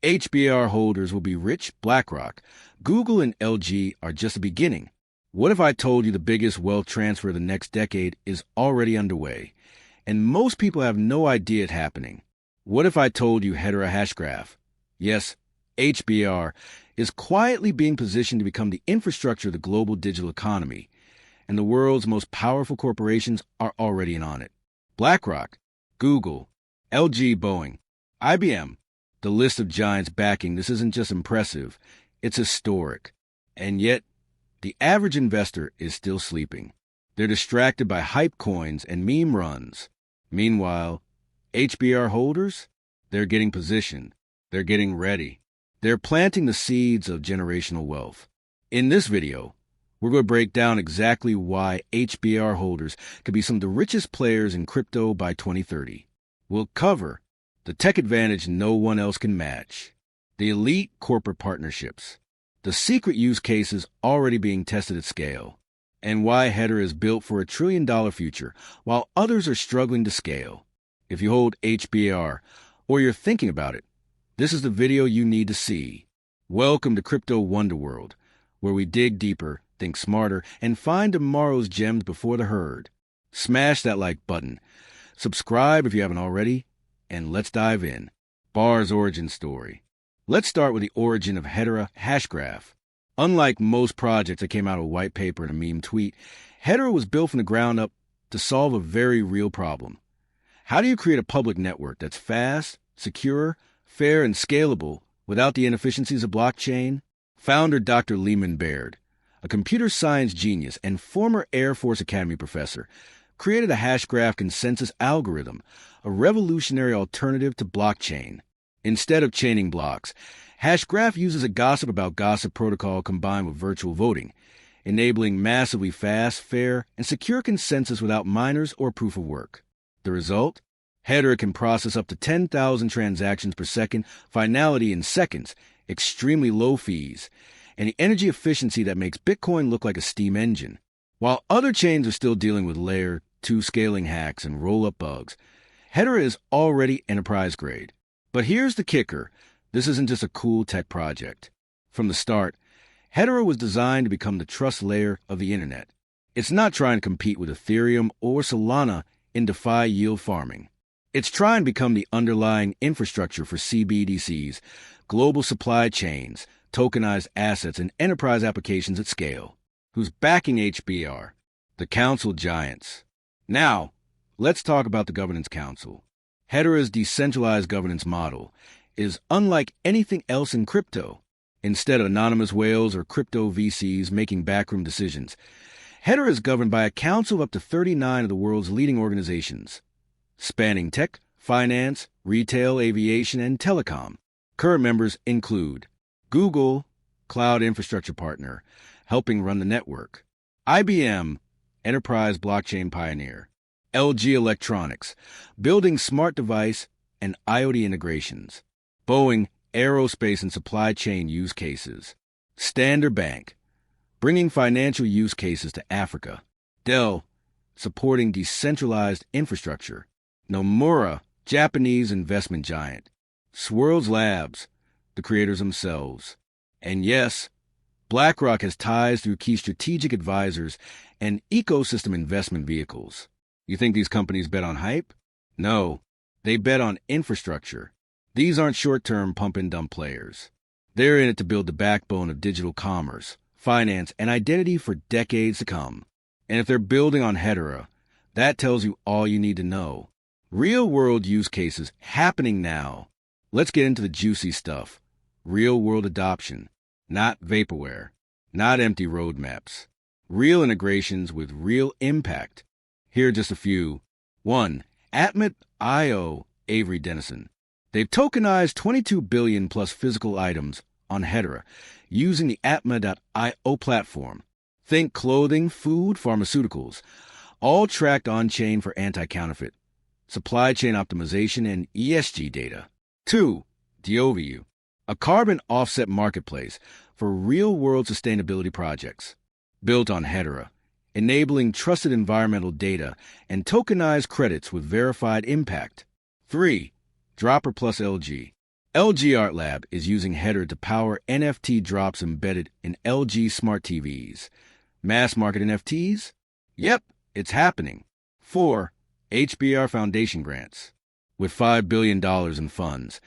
HBAR holders will be rich. BlackRock, Google, and LG are just the beginning. What if I told you the biggest wealth transfer of the next decade is already underway, and most people have no idea it's happening? What if I told you Hedera Hashgraph, yes, HBAR, is quietly being positioned to become the infrastructure of the global digital economy, and the world's most powerful corporations are already in on it? BlackRock, Google, LG, Boeing, IBM. The list of giants backing this isn't just impressive, it's historic. And yet, the average investor is still sleeping. They're distracted by hype coins and meme runs. Meanwhile, HBR holders, they're getting positioned. They're getting ready. They're planting the seeds of generational wealth. In this video, we're going to break down exactly why HBR holders could be some of the richest players in crypto by 2030. We'll cover the tech advantage no one else can match, the elite corporate partnerships, the secret use cases already being tested at scale, and why Hedera is built for a trillion-dollar future while others are struggling to scale. If you hold HBAR or you're thinking about it, this is the video you need to see. Welcome to CryptoWonderworld, where we dig deeper, think smarter, and find tomorrow's gems before the herd. Smash that like button, subscribe if you haven't already, and let's dive in. BAR's origin story. Let's start with the origin of Hedera Hashgraph. Unlike most projects that came out of a white paper and a meme tweet, Hedera was built from the ground up to solve a very real problem. How do you create a public network that's fast, secure, fair, and scalable without the inefficiencies of blockchain? Founder Dr. Leemon Baird, a computer science genius and former Air Force Academy professor, created a hashgraph consensus algorithm, a revolutionary alternative to blockchain. Instead of chaining blocks, Hashgraph uses a gossip about gossip protocol combined with virtual voting, enabling massively fast, fair, and secure consensus without miners or proof of work. The result? Hedera can process up to 10,000 transactions per second, finality in seconds, extremely low fees, and the energy efficiency that makes Bitcoin look like a steam engine. While other chains are still dealing with layer 2 scaling hacks and roll-up bugs, Hedera is already enterprise-grade. But here's the kicker. This isn't just a cool tech project. From the start, Hedera was designed to become the trust layer of the internet. It's not trying to compete with Ethereum or Solana in DeFi yield farming. It's trying to become the underlying infrastructure for CBDCs, global supply chains, tokenized assets, and enterprise applications at scale. Who's backing HBR? The council giants. Now, let's talk about the governance council. Hedera's decentralized governance model is unlike anything else in crypto. Instead of anonymous whales or crypto VCs making backroom decisions, Hedera is governed by a council of up to 39 of the world's leading organizations, spanning tech, finance, retail, aviation, and telecom. Current members include Google, cloud infrastructure partner, helping run the network; IBM, enterprise blockchain pioneer; LG Electronics, building smart device and IoT integrations; Boeing, aerospace and supply chain use cases; Standard Bank, bringing financial use cases to Africa; Dell, supporting decentralized infrastructure; Nomura, Japanese investment giant; Swirls Labs, the creators themselves; and yes, BlackRock has ties through key strategic advisors and ecosystem investment vehicles. You think these companies bet on hype? No, they bet on infrastructure. These aren't short-term pump-and-dump players. They're in it to build the backbone of digital commerce, finance, and identity for decades to come. And if they're building on Hedera, that tells you all you need to know. Real-world use cases happening now. Let's get into the juicy stuff. Real-world adoption, not vaporware, not empty roadmaps. Real integrations with real impact. Here are just a few. 1. Atmet.io, Avery Dennison. They've tokenized 22 billion plus physical items on Hedera using the Atmet.io platform. Think clothing, food, pharmaceuticals, all tracked on-chain for anti-counterfeit, supply chain optimization, and ESG data. 2. Diovu, a carbon offset marketplace for real-world sustainability projects. Built on Hedera, enabling trusted environmental data and tokenized credits with verified impact. 3. Dropper plus LG. LG Art Lab is using Hedera to power NFT drops embedded in LG smart TVs. Mass market NFTs? Yep, it's happening. 4. HBAR Foundation grants. With $5 billion in funds,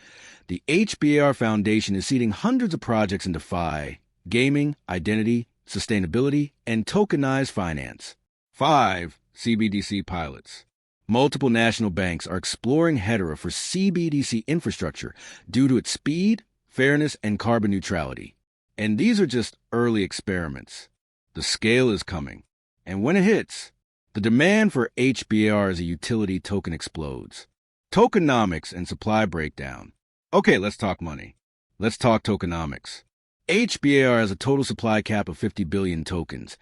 the HBAR Foundation is seeding hundreds of projects in DeFi, gaming, identity, sustainability, and tokenized finance. 5. CBDC pilots. Multiple national banks are exploring Hedera for CBDC infrastructure due to its speed, fairness, and carbon neutrality. And these are just early experiments. The scale is coming. And when it hits, the demand for HBAR as a utility token explodes. Tokenomics and supply breakdown. Okay, let's talk money. Let's talk tokenomics. HBAR has a total supply cap of 50 billion tokens,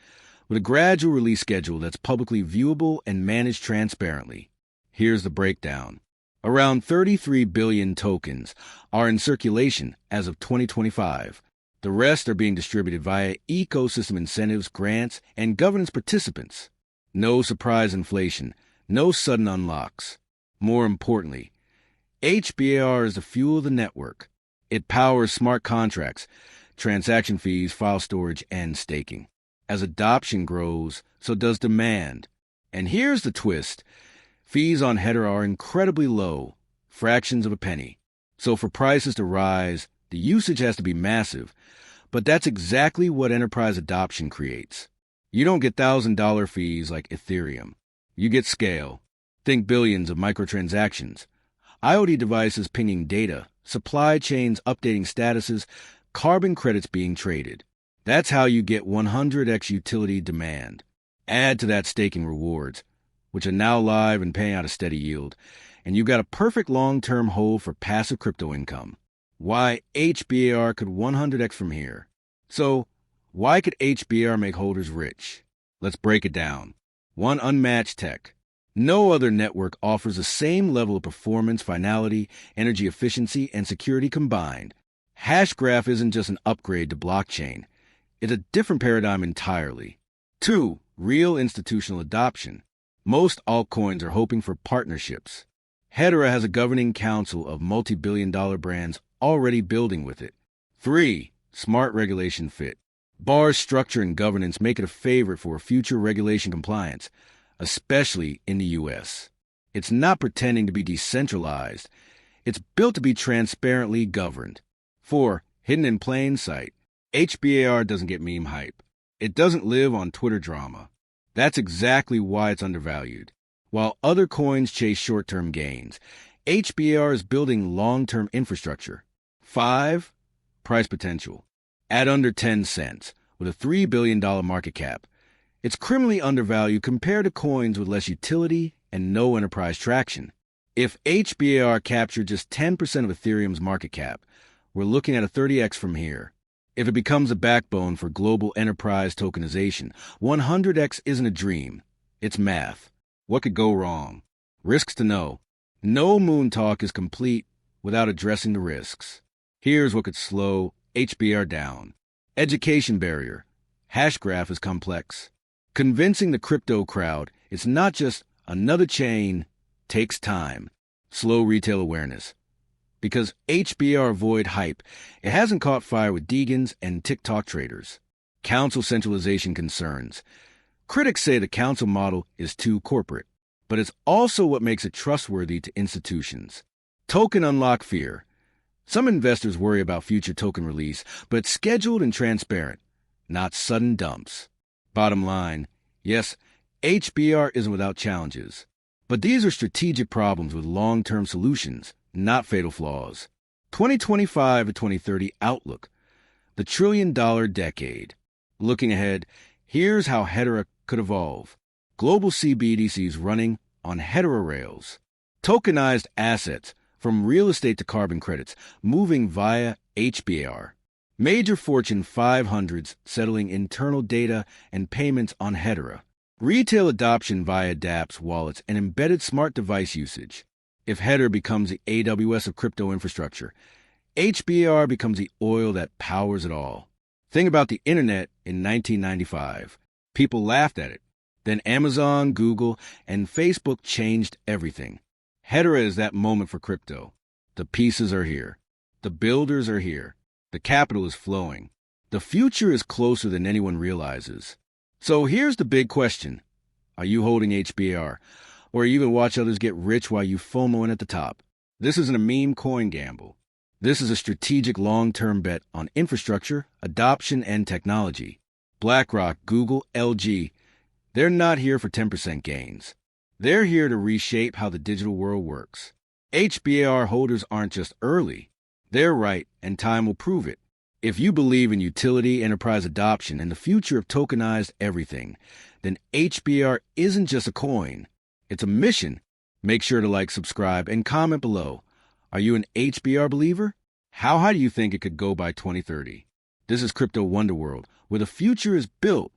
with a gradual release schedule that's publicly viewable and managed transparently. Here's the breakdown. Around 33 billion tokens are in circulation as of 2025. The rest are being distributed via ecosystem incentives, grants, and governance participants. No surprise inflation, no sudden unlocks. More importantly, HBAR is the fuel of the network. It powers smart contracts, transaction fees, file storage, and staking. As adoption grows, so does demand. And here's the twist. Fees on Hedera are incredibly low, fractions of a penny. So for prices to rise, the usage has to be massive. But that's exactly what enterprise adoption creates. You don't get $1,000 fees like Ethereum. You get scale. Think billions of microtransactions. IoT devices pinging data, supply chains updating statuses, carbon credits being traded. That's how you get 100x utility demand. Add to that staking rewards, which are now live and paying out a steady yield, and you've got a perfect long-term hold for passive crypto income. Why HBAR could 100x from here. So, why could HBAR make holders rich? Let's break it down. 1. Unmatched tech. No other network offers the same level of performance, finality, energy efficiency, and security combined. Hashgraph isn't just an upgrade to blockchain. It's a different paradigm entirely. 2. Real institutional adoption. Most altcoins are hoping for partnerships. Hedera has a governing council of multi-billion-dollar brands already building with it. 3. Smart regulation fit. BAR's structure and governance make it a favorite for future regulation compliance, especially in the U.S. It's not pretending to be decentralized. It's built to be transparently governed. 4. Hidden in plain sight. HBAR doesn't get meme hype. It doesn't live on Twitter drama. That's exactly why it's undervalued. While other coins chase short-term gains, HBAR is building long-term infrastructure. 5. Price potential. At under 10 cents, with a $3 billion market cap, it's criminally undervalued compared to coins with less utility and no enterprise traction. If HBAR captured just 10% of Ethereum's market cap, we're looking at a 30x from here. If it becomes a backbone for global enterprise tokenization, 100x isn't a dream. It's math. What could go wrong? Risks to know. No moon talk is complete without addressing the risks. Here's what could slow HBAR down. Education barrier. Hashgraph is complex. Convincing the crypto crowd it's not just another chain takes time. Slow retail awareness. Because HBAR avoid hype, it hasn't caught fire with Deegans and TikTok traders. Council centralization concerns. Critics say the council model is too corporate, but it's also what makes it trustworthy to institutions. Token unlock fear. Some investors worry about future token release, but it's scheduled and transparent, not sudden dumps. Bottom line, yes, HBAR isn't without challenges, but these are strategic problems with long-term solutions, not fatal flaws. 2025 to 2030 outlook. The trillion-dollar decade. Looking ahead, here's how Hedera could evolve. Global CBDCs running on Hedera rails. Tokenized assets, from real estate to carbon credits, moving via HBAR. Major Fortune 500s settling internal data and payments on Hedera. Retail adoption via dApps, wallets, and embedded smart device usage. If Hedera becomes the AWS of crypto infrastructure, HBAR becomes the oil that powers it all. Think about the internet in 1995. People laughed at it. Then Amazon, Google, and Facebook changed everything. Hedera is that moment for crypto. The pieces are here. The builders are here. The capital is flowing. The future is closer than anyone realizes. So here's the big question. Are you holding HBAR? Or you even watch others get rich while you FOMOing at the top? This isn't a meme coin gamble. This is a strategic long-term bet on infrastructure, adoption, and technology. BlackRock, Google, LG, they're not here for 10% gains. They're here to reshape how the digital world works. HBAR holders aren't just early. They're right, and time will prove it. If you believe in utility, enterprise adoption, and the future of tokenized everything, then HBAR isn't just a coin. It's a mission. Make sure to like, subscribe, and comment below. Are you an HBAR believer? How high do you think it could go by 2030? This is CryptoWonderworld, where the future is built,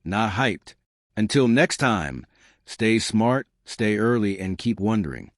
not hyped. Until next time, stay smart, stay early, and keep wondering.